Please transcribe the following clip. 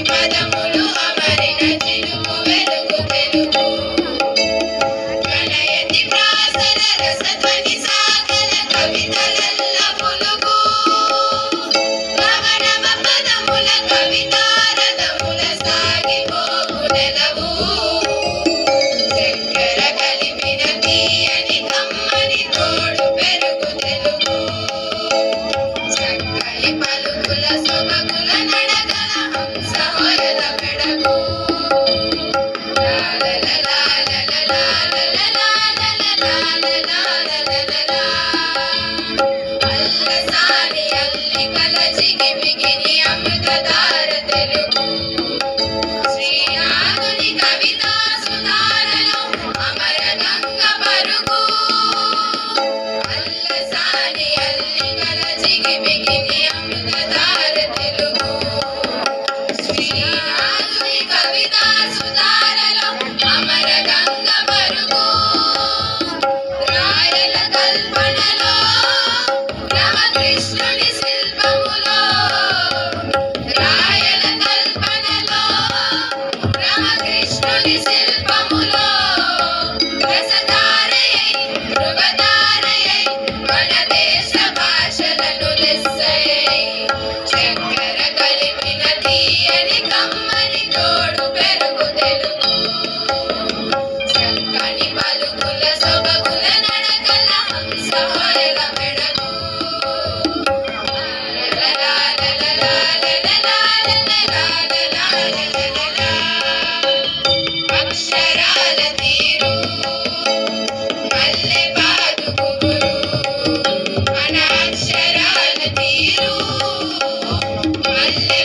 పదములు అమరిన చిలుము వెలుగు తెలుగు ప్రణయతి ప్రాసర రసధ్వని సాగర కవితలల్ల పులుగు నవనవ పదముల కవితారథముల సాగిపోవు నెలవు చక్కెర కలిపిన తీయని కమ్మని తోడు పెరుగు తెలుగు చక్కని పలుకుల సొబగుల నడకల హంస హొయల పెడగు అల్లసాని అల్లికల జిగిమిగిని అమృతధార తెలుగు శ్రీనాథుని కవితా సుధారలో అమర గంగ పరుగు అల్లసాని అల్లికల జిగిమిగిని అమృతధార తెలుగు శ్రీనాథుని కవితా సుధారలో అమర గంగ పరుగు రాయల కల్పనలో రామకృష్ణుని శిల్పములో రాయల కల్పనలో రామకృష్ణుని శిల్పములో రసధారయై ధృవధారయై మన దేశ భాషలను లెస్సయై చక్కెర కలిపిన తీయని కమ్మని తోడు పెరుగు తెలుగు చక్కని పలుకుల సొబగుల నడకల హంస హొయల మెడగు అక్షరాల తీరు మల్లె పాదు గుబురు మన అక్షరాల తీరు మల్లె